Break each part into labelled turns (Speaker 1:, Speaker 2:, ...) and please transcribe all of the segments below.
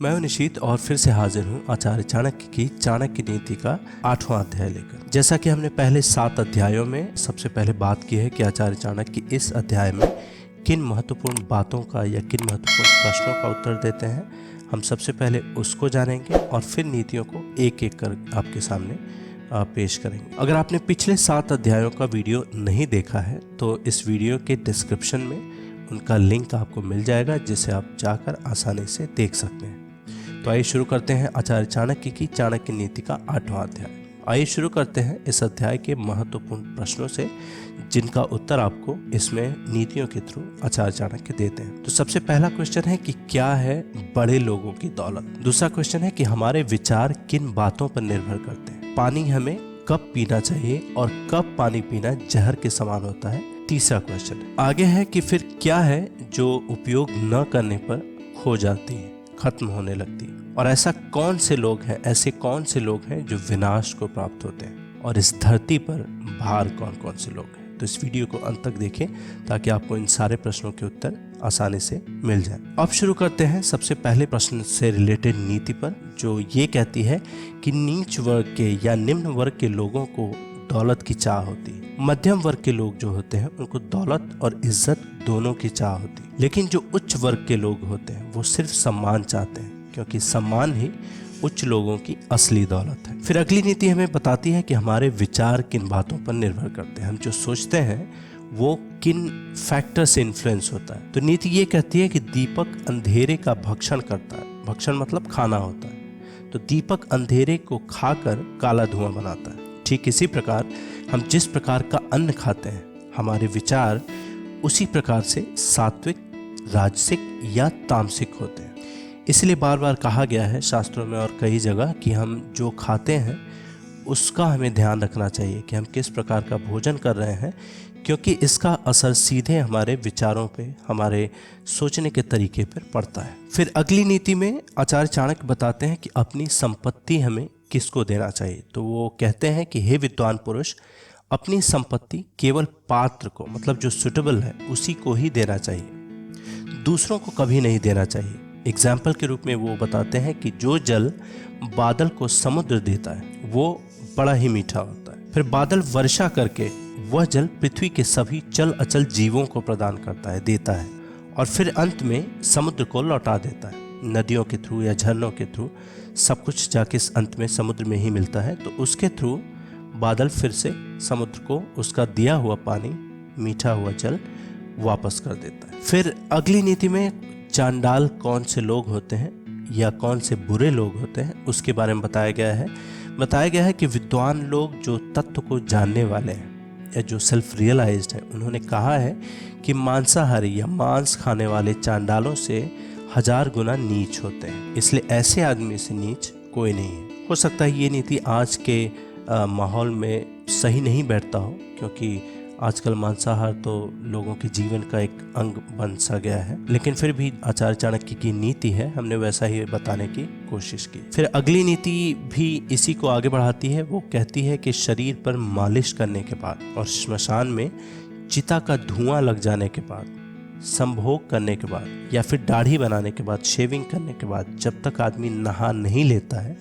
Speaker 1: मैं हूं निशीत और फिर से हाजिर हूं आचार्य चाणक्य की चाणक्य नीति का 8वां अध्याय लेकर। जैसा कि हमने पहले 7 अध्यायों में सबसे पहले बात की है कि आचार्य चाणक्य इस अध्याय में किन महत्वपूर्ण बातों का या किन महत्वपूर्ण प्रश्नों का उत्तर देते हैं, हम सबसे पहले उसको जानेंगे और फिर नीतियों को एक एक कर आपके सामने पेश करेंगे। अगर आपने पिछले 7 अध्यायों का वीडियो नहीं देखा है तो इस वीडियो के डिस्क्रिप्शन में उनका लिंक आपको मिल जाएगा, जिसे आप जाकर आसानी से देख सकते हैं। तो आइए शुरू करते हैं आचार्य चाणक्य की चाणक्य नीति का 8वां अध्याय। आइए शुरू करते हैं इस अध्याय के महत्वपूर्ण प्रश्नों से, जिनका उत्तर आपको इसमें नीतियों के थ्रू आचार्य चाणक्य देते हैं। तो सबसे पहला क्वेश्चन है कि क्या है बड़े लोगों की दौलत। दूसरा क्वेश्चन है कि हमारे विचार किन बातों पर निर्भर करते हैं। पानी हमें कब पीना चाहिए और कब पानी पीना जहर के समान होता है। तीसरा क्वेश्चन आगे है कि फिर क्या है जो उपयोग न करने पर खो जाती है, खत्म होने लगती है, और ऐसे कौन से लोग हैं जो विनाश को प्राप्त होते हैं, और इस धरती पर बाहर कौन कौन से लोग हैं। तो इस वीडियो को अंत तक देखें ताकि आपको इन सारे प्रश्नों के उत्तर आसानी से मिल जाए। अब शुरू करते हैं सबसे पहले प्रश्न से रिलेटेड नीति पर, जो ये कहती है कि नीच वर्ग के या निम्न वर्ग के लोगों को दौलत की चाह होती है। मध्यम वर्ग के लोग जो होते हैं उनको दौलत और इज्जत दोनों की चाह होती है, लेकिन जो उच्च वर्ग के लोग होते हैं वो सिर्फ सम्मान चाहते हैं, क्योंकि सम्मान ही उच्च लोगों की असली दौलत है। फिर अगली नीति हमें बताती है कि हमारे विचार किन बातों पर निर्भर करते हैं। हम जो सोचते हैं वो किन फैक्टर से इन्फ्लुएंस होता है। तो नीति ये कहती है कि दीपक अंधेरे का भक्षण करता है। भक्षण मतलब खाना होता है। तो दीपक अंधेरे को खाकर काला धुआं बनाता है। ठीक इसी प्रकार हम जिस प्रकार का अन्न खाते हैं, हमारे विचार उसी प्रकार से सात्विक, राजसिक या तामसिक होते हैं। इसलिए बार बार कहा गया है शास्त्रों में और कई जगह कि हम जो खाते हैं उसका हमें ध्यान रखना चाहिए कि हम किस प्रकार का भोजन कर रहे हैं, क्योंकि इसका असर सीधे हमारे विचारों पे, हमारे सोचने के तरीके पर पड़ता है। फिर अगली नीति में आचार्य चाणक्य बताते हैं कि अपनी संपत्ति हमें किसको देना चाहिए। तो वो कहते हैं कि हे विद्वान पुरुष, अपनी संपत्ति केवल पात्र को, मतलब जो सुटेबल है, उसी को ही देना चाहिए, दूसरों को कभी नहीं देना चाहिए। एग्जाम्पल के रूप में वो बताते हैं कि जो जल बादल को समुद्र देता है वो बड़ा ही मीठा होता है। फिर बादल वर्षा करके वह जल पृथ्वी के सभी चल अचल जीवों को प्रदान करता है, देता है, और फिर अंत में समुद्र को लौटा देता है। नदियों के थ्रू या झरनों के थ्रू सब कुछ जाके अंत में समुद्र में ही मिलता है। तो उसके थ्रू बादल फिर से समुद्र को उसका दिया हुआ पानी, मीठा हुआ जल वापस कर देता है। फिर अगली नीति में चांडाल कौन से लोग होते हैं या कौन से बुरे लोग होते हैं उसके बारे में बताया गया है कि विद्वान लोग जो तत्व को जानने वाले हैं या जो सेल्फ रियलाइज्ड है, उन्होंने कहा है कि मांसाहारी या मांस खाने वाले चांडालों से 1000 गुना नीच होते हैं। इसलिए ऐसे आदमी से नीच कोई नहीं है। हो सकता है ये नीति आज के माहौल में सही नहीं बैठता हो, क्योंकि आजकल मांसाहार तो लोगों के जीवन का एक अंग बन सा गया है, लेकिन फिर भी आचार्य चाणक्य की नीति है, हमने वैसा ही बताने की कोशिश की। फिर अगली नीति भी इसी को आगे बढ़ाती है। वो कहती है कि शरीर पर मालिश करने के बाद और श्मशान में चिता का धुआं लग जाने के बाद, संभोग करने के बाद या फिर दाढ़ी बनाने के बाद, शेविंग करने के बाद, जब तक आदमी नहा नहीं लेता है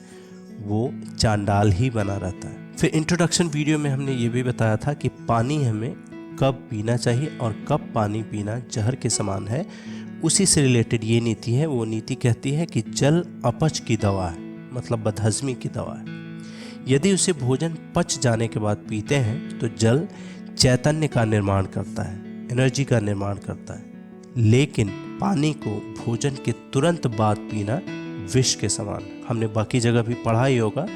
Speaker 1: वो चांडाल ही बना रहता है। फिर इंट्रोडक्शन वीडियो में हमने ये भी बताया था कि पानी हमें कब पीना चाहिए और कब पानी पीना जहर के समान है। उसी से रिलेटेड ये नीति है। वो नीति कहती है कि जल अपच की दवा है, मतलब बदहजमी की दवा है। यदि उसे भोजन पच जाने के बाद पीते हैं तो जल चैतन्य का निर्माण करता है, एनर्जी का निर्माण करता है, लेकिन पानी को भोजन के तुरंत बाद पीना विष के समान। हमने बाकी जगह भी पढ़ा ही होगा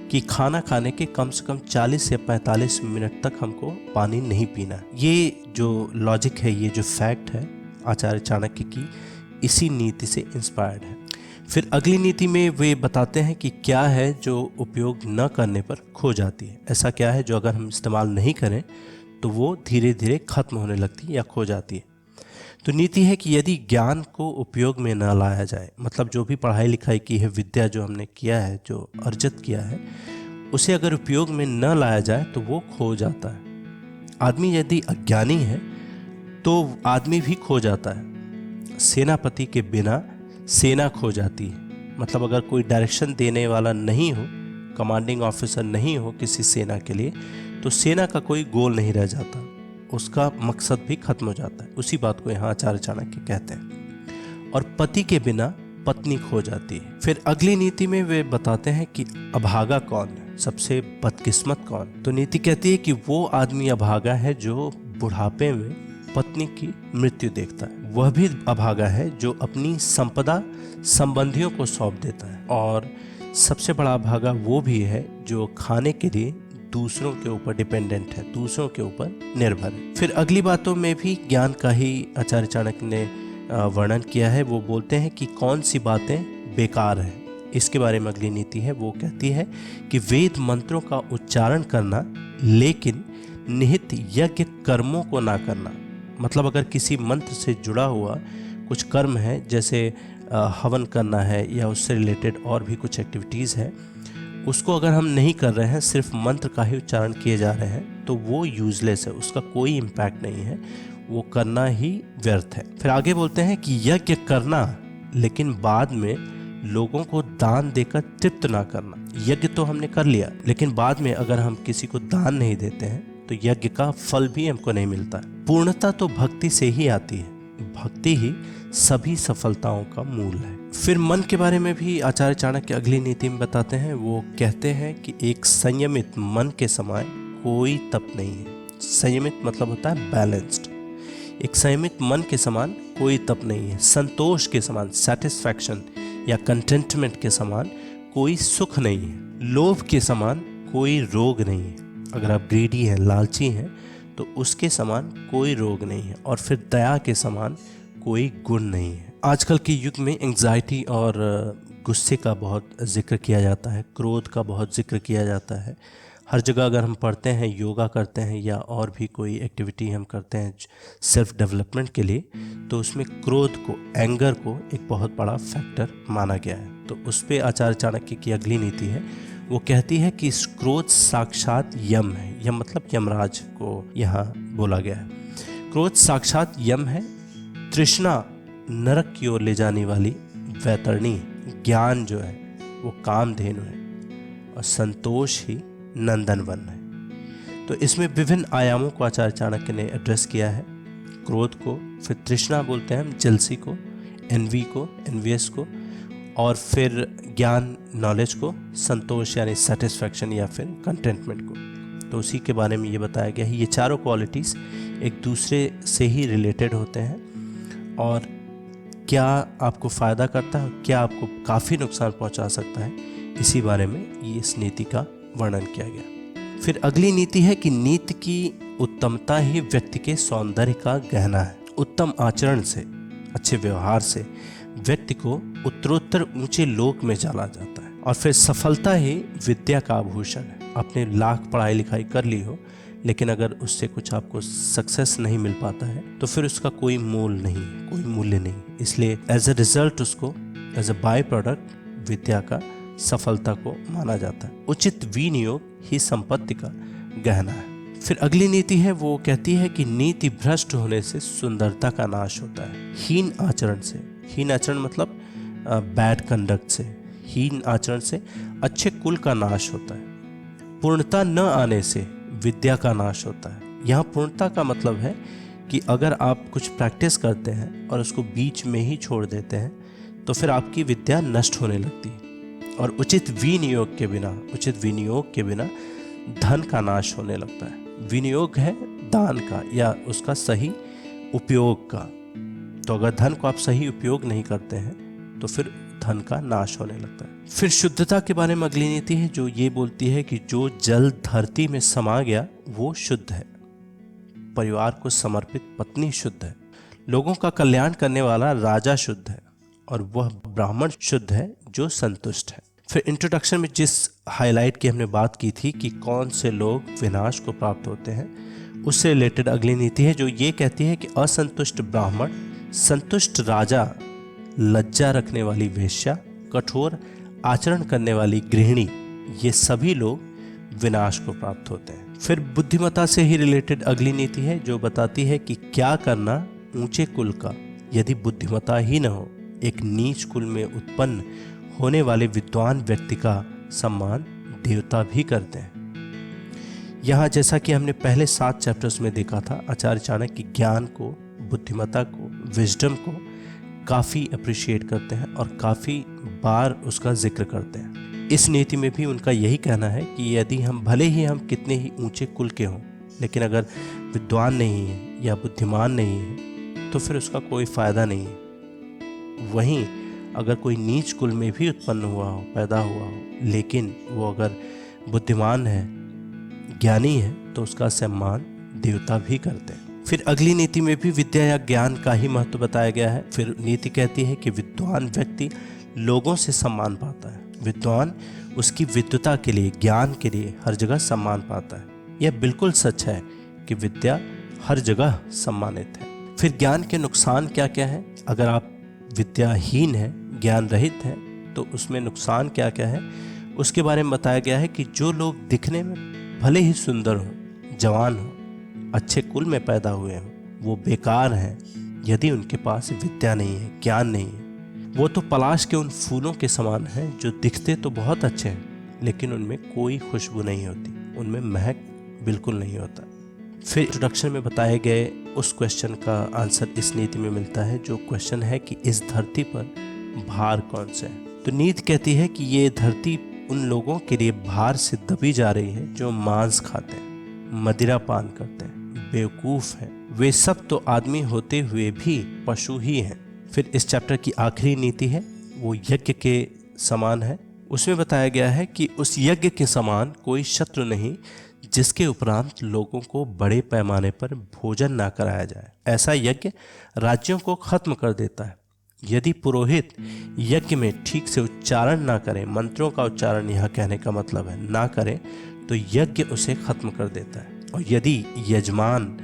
Speaker 1: कि खाना खाने के कम से कम 40 से 45 मिनट तक हमको पानी नहीं पीना। ये जो लॉजिक है, ये जो फैक्ट है आचार्य चाणक्य की, इसी नीति से इंस्पायर्ड है। फिर अगली नीति में वे बताते हैं कि क्या है जो उपयोग न करने पर खो जाती है। ऐसा क्या है जो अगर हम इस्तेमाल नहीं करें तो वो धीरे धीरे खत्म होने लगती है या खो जाती है। तो नीति है कि यदि ज्ञान को उपयोग में न लाया जाए, मतलब जो भी पढ़ाई लिखाई की है, विद्या जो हमने किया है, जो अर्जित किया है, उसे अगर उपयोग में न लाया जाए तो वो खो जाता है। आदमी यदि अज्ञानी है तो आदमी भी खो जाता है। सेनापति के बिना सेना खो जाती है, मतलब अगर कोई डायरेक्शन देने वाला नहीं हो, कमांडिंग ऑफिसर नहीं हो किसी सेना के लिए, तो सेना का कोई गोल नहीं रह जाता, उसका मकसद भी खत्म हो जाता है। उसी बात को यहाँ आचार्य चाणक्य कहते हैं। और पति के बिना पत्नी खो जाती है। फिर अगली नीति में वे बताते हैं कि अभागा कौन है, सबसे बदकिस्मत कौन। तो नीति कहती है कि वो आदमी अभागा है जो बुढ़ापे में पत्नी की मृत्यु देखता है। वह भी अभागा है जो अपनी संपदा संबंधियों को सौंप देता है। और सबसे बड़ा अभागा वो भी है जो खाने के लिए दूसरों के ऊपर डिपेंडेंट है, दूसरों के ऊपर निर्भर है। फिर अगली बातों में भी ज्ञान का ही आचार्य चाणक्य ने वर्णन किया है। वो बोलते हैं कि कौन सी बातें बेकार है, इसके बारे में अगली नीति है। वो कहती है कि वेद मंत्रों का उच्चारण करना लेकिन निहित यज्ञ कर्मों को ना करना। मतलब अगर किसी मंत्र से जुड़ा हुआ कुछ कर्म है, जैसे हवन करना है या उससे रिलेटेड और भी कुछ एक्टिविटीज़ है, उसको अगर हम नहीं कर रहे हैं, सिर्फ मंत्र का ही उच्चारण किए जा रहे हैं, तो वो यूजलेस है, उसका कोई इम्पैक्ट नहीं है, वो करना ही व्यर्थ है। फिर आगे बोलते हैं कि यज्ञ करना लेकिन बाद में लोगों को दान देकर तृप्त ना करना। यज्ञ तो हमने कर लिया, लेकिन बाद में अगर हम किसी को दान नहीं देते हैं तो यज्ञ का फल भी हमको नहीं मिलता। पूर्णता तो भक्ति से ही आती है, भक्ति ही सभी सफलताओं का मूल है। फिर मन के बारे में भी आचार्य चाणक्य अगली नीति में बताते हैं। वो कहते हैं कि एक संयमित मन के समान कोई तप नहीं है। संयमित मतलब होता है बैलेंस्ड। एक संयमित मन के समान कोई तप नहीं है। संतोष के समान, सेटिस्फैक्शन या कंटेंटमेंट के समान कोई सुख नहीं है। लोभ के समान कोई रोग नहीं है। अगर आप ग्रीडी हैं, लालची हैं, तो उसके समान कोई रोग नहीं है। और फिर दया के समान कोई गुण नहीं है। आजकल के युग में एंग्जाइटी और गुस्से का बहुत जिक्र किया जाता है, क्रोध का बहुत जिक्र किया जाता है। हर जगह अगर हम पढ़ते हैं, योगा करते हैं या और भी कोई एक्टिविटी हम करते हैं सेल्फ डेवलपमेंट के लिए, तो उसमें क्रोध को, एंगर को एक बहुत बड़ा फैक्टर माना गया है। तो उस पर आचार्य चाणक्य की अगली नीति है। वो कहती है कि क्रोध साक्षात यम है। यम मतलब यमराज को यहाँ बोला गया है। क्रोध साक्षात यम है। तृष्णा नरक की ओर ले जाने वाली वैतरणी। ज्ञान जो है वो कामधेनु है और संतोष ही नंदनवन है। तो इसमें विभिन्न आयामों को आचार्य चाणक्य ने एड्रेस किया है। क्रोध को, फिर तृष्णा बोलते हैं हम जेलसी को, एनवी को, एनवियस को, और फिर ज्ञान नॉलेज को, संतोष यानी सेटिस्फैक्शन या फिर कंटेंटमेंट को। तो उसी के बारे में ये बताया गया है। ये चारों क्वालिटीज़ एक दूसरे से ही रिलेटेड होते हैं और क्या आपको फ़ायदा करता है, क्या आपको काफ़ी नुकसान पहुंचा सकता है, इसी बारे में ये इस नीति का वर्णन किया गया। फिर अगली नीति है कि नीति की उत्तमता ही व्यक्ति के सौंदर्य का गहना है। उत्तम आचरण से, अच्छे व्यवहार से व्यक्ति को उत्तरोत्तर ऊंचे लोक में चला जाता है। और फिर सफलता ही विद्या का आभूषण है। आपने लाख पढ़ाई लिखाई कर ली हो, लेकिन अगर उससे कुछ आपको सक्सेस नहीं मिल पाता है तो फिर उसका कोई मोल नहीं, कोई मूल्य नहीं। इसलिए एज ए रिजल्ट उसको एज ए बाय प्रोडक्ट विद्या का सफलता को माना जाता है। उचित विनियोग ही संपत्ति का गहना है। फिर अगली नीति है, वो कहती है कि नीति भ्रष्ट होने से सुंदरता का नाश होता है। हीन आचरण से, हीन आचरण मतलब बैड कंडक्ट से, हीन आचरण से अच्छे कुल का नाश होता है। पूर्णता न आने से विद्या का नाश होता है। यहाँ पूर्णता का मतलब है कि अगर आप कुछ प्रैक्टिस करते हैं और उसको बीच में ही छोड़ देते हैं तो फिर आपकी विद्या नष्ट होने लगती है। और उचित विनियोग के बिना धन का नाश होने लगता है। विनियोग है दान का या उसका सही उपयोग का। तो अगर धन को आप सही उपयोग नहीं करते हैं तो फिर धन का नाश होने लगता है। फिर शुद्धता के बारे में अगली नीति है जो ये बोलती है कि जो जल धरती में समा गया वो शुद्ध है। परिवार को समर्पित पत्नी शुद्ध है। लोगों का कल्याण करने वाला राजा शुद्ध है और वह ब्राह्मण शुद्ध है जो संतुष्ट है। फिर इंट्रोडक्शन में जिस हाईलाइट की हमने बात की थी कि कौन से लोग विनाश को प्राप्त होते हैं, उससे रिलेटेड अगली नीति है जो ये कहती है कि असंतुष्ट ब्राह्मण, संतुष्ट राजा, लज्जा रखने वाली वेश्या, कठोर आचरण करने वाली गृहिणी, ये सभी लोग विनाश को प्राप्त होते हैं। फिर बुद्धिमत्ता से ही रिलेटेड अगली नीति है जो बताती है कि क्या करना ऊंचे कुल का यदि बुद्धिमत्ता ही न हो। एक नीच कुल में उत्पन्न होने वाले विद्वान व्यक्ति का सम्मान देवता भी करते हैं। यहाँ जैसा कि हमने पहले 7 चैप्टर्स में देखा था, आचार्य चाणक्य ज्ञान को, बुद्धिमत्ता को, विजडम को काफ़ी अप्रिशिएट करते हैं और काफ़ी बार उसका जिक्र करते हैं। इस नीति में भी उनका यही कहना है कि यदि हम भले ही हम कितने ही ऊंचे कुल के हों, लेकिन अगर विद्वान नहीं है या बुद्धिमान नहीं है तो फिर उसका कोई फ़ायदा नहीं है। वहीं अगर कोई नीच कुल में भी उत्पन्न हुआ हो, पैदा हुआ हो, लेकिन वो अगर बुद्धिमान है, ज्ञानी है, तो उसका सम्मान देवता भी करते हैं। फिर अगली नीति में भी विद्या या ज्ञान का ही महत्व बताया गया है। फिर नीति कहती है कि विद्वान व्यक्ति लोगों से सम्मान पाता है। विद्वान उसकी विद्वता के लिए, ज्ञान के लिए हर जगह सम्मान पाता है। यह बिल्कुल सच है कि विद्या हर जगह सम्मानित है। फिर ज्ञान के नुकसान क्या क्या है? अगर आप विद्याहीन है, ज्ञान रहित है, तो उसमें नुकसान क्या क्या है उसके बारे में बताया गया है कि जो लोग दिखने में भले ही सुंदर हो, जवान हो, अच्छे कुल में पैदा हुए हों, वो बेकार हैं यदि उनके पास विद्या नहीं है, ज्ञान नहीं है। वो तो पलाश के उन फूलों के समान हैं जो दिखते तो बहुत अच्छे हैं, लेकिन उनमें कोई खुशबू नहीं होती, उनमें महक बिल्कुल नहीं होता। फिर इंट्रोडक्शन में बताए गए उस क्वेश्चन का आंसर इस नीति में मिलता है, जो क्वेश्चन है कि इस धरती पर भार कौन से है। तो नीति कहती है कि ये धरती उन लोगों के लिए भार से दबी जा रही है जो मांस खाते हैं, मदिरा पान करते हैं, बेवकूफ़ हैं। वे सब तो आदमी होते हुए भी पशु ही हैं। फिर इस चैप्टर की आखिरी नीति है, वो यज्ञ के समान है। उसमें बताया गया है कि उस यज्ञ के समान कोई शत्रु नहीं जिसके उपरांत लोगों को बड़े पैमाने पर भोजन ना कराया जाए। ऐसा यज्ञ राज्यों को खत्म कर देता है। यदि पुरोहित यज्ञ में ठीक से उच्चारण ना करें, मंत्रों का उच्चारण यहाँ कहने का मतलब है ना करें, तो यज्ञ उसे खत्म कर देता है। और यदि यजमान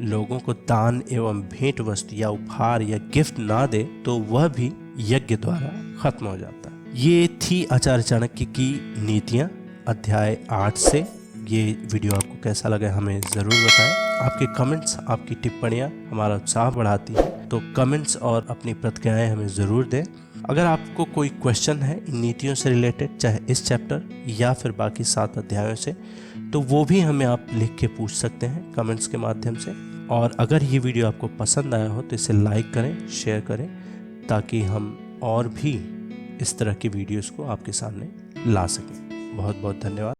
Speaker 1: लोगों को दान एवं भेंट वस्तु या उपहार या गिफ्ट ना दे तो वह भी यज्ञ द्वारा खत्म हो जाता है। ये थी आचार्य चाणक्य की नीतियाँ अध्याय 8 से। ये वीडियो आपको कैसा लगा हमें ज़रूर बताएं। आपके कमेंट्स, आपकी टिप्पणियाँ हमारा उत्साह बढ़ाती है, तो कमेंट्स और अपनी प्रतिक्रियाएं हमें ज़रूर दें। अगर आपको कोई क्वेश्चन है इन नीतियों से रिलेटेड, चाहे इस चैप्टर या फिर बाकी 7 अध्यायों से, तो वो भी हमें आप लिख के पूछ सकते हैं कमेंट्स के माध्यम से। और अगर ये वीडियो आपको पसंद आया हो तो इसे लाइक करें, शेयर करें, ताकि हम और भी इस तरह की वीडियोस को आपके सामने ला सकें। बहुत बहुत धन्यवाद।